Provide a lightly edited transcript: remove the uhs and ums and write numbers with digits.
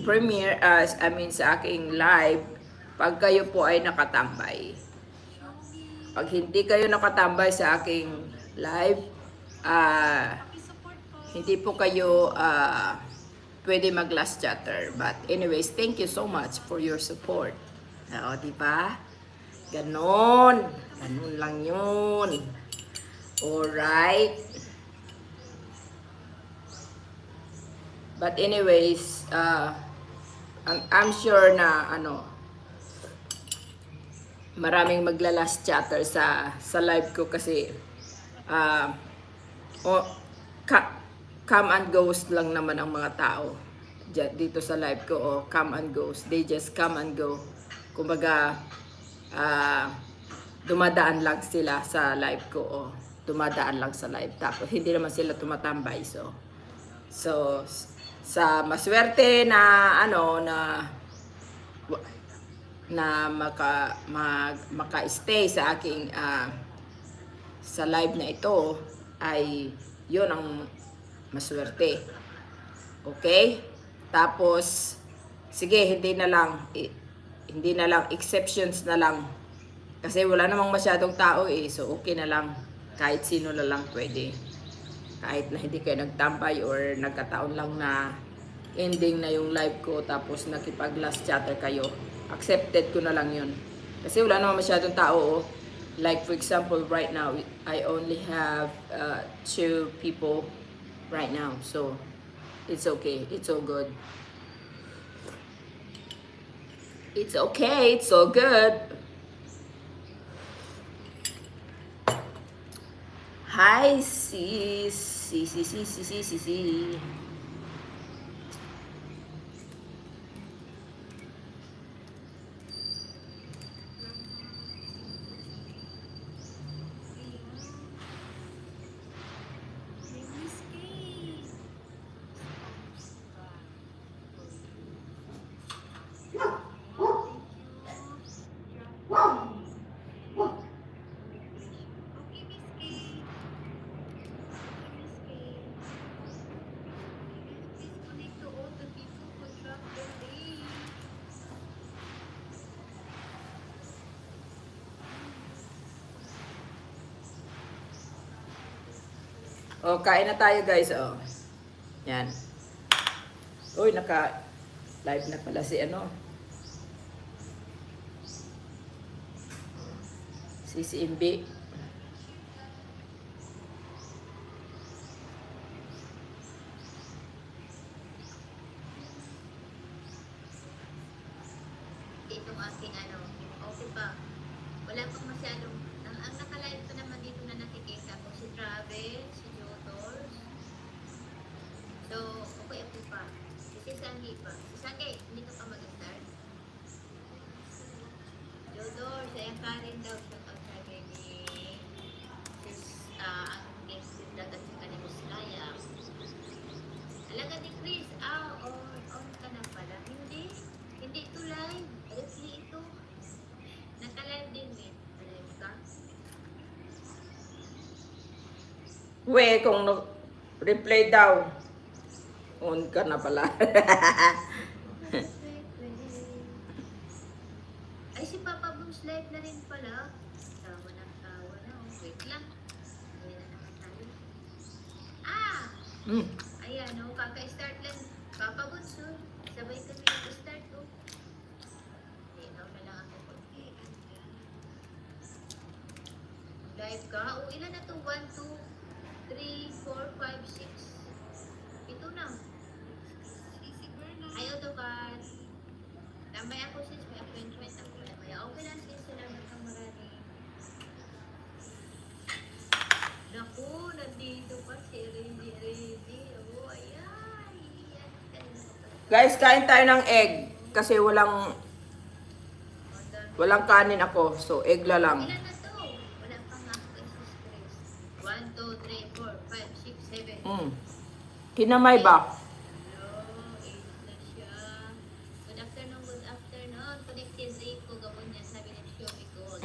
premiere, I mean sa aking live, pag kayo po ay nakatambay. Pag hindi kayo nakatambay sa aking live, hindi po kayo pwede mag last chatter. But anyways, thank you so much for your support. O, diba? Ganon. Ganon lang yun. Alright. But anyways, I'm sure na maraming magla-last chatter sa live ko kasi come and goes lang naman ang mga tao dito sa live ko. Come and goes. They just come and go. Kumbaga, dumadaan lang sila sa live ko. Dumadaan lang sa live. Tapos, hindi naman sila tumatambay. So sa maswerte na maka-stay sa aking sa live na ito ay yun ang maswerte. Okay? Tapos sige, hindi na lang exceptions na lang kasi wala namang masyadong tao so okay na lang kahit sino na lang pwede. Kahit na hindi kayo nagtambay or nagkataon lang na ending na yung live ko tapos nakipag last chatter kayo, accepted ko na lang yun. Kasi wala naman masyadong tao. Like for example, right now, I only have 2 people right now. So, it's okay. It's all good. It's okay. It's all good. Hi, sis. Si. Kain na tayo guys. Yan. Uy, naka-live na pala si si MB. Itong aking okay pa. Wala pang masyadong, ang naka-live ko naman dito na nakikita ko si Travel, si Jotors. So, okay pa. Si Sangi pa. Si Sangi, hindi ka pa mag-start. Jotors, ayang Karen daw siya pag-sabi ni ang guest with dagat sa kanila Slaya. Alaga ni Chris, on ka na pala. Hindi ito live. Refli ito. Naka-live din eh. Live ka? We, kung replay daw. On ka na pala. Ay, si Papa Boom's live na rin pala. Tawa na. Wait lang. Ayan na naman tayo. Ayan, kaka-start lang. Papa Boom's, sabay kami nag-start, Ayan, lang ako. Live ka? Ilan na to? 1, 2, 3, 4, 5, 6. Ito na. Ayaw to ka. Tambay ako sis, may appointment ako. Okay lang sis, salamat kang marami. Naku, nandito pa si Ready. Ayan. Guys, kain tayo ng egg kasi walang kanin ako. So, egg la lang. Ilan na to? Wala pang ako kay sis Chris. 1, 2, 3, 4, 5, 6, 7. Kinamay ba? Hello, 8 na siya. Good afternoon. Connected Rico, gawin niya, sabi ng show ko.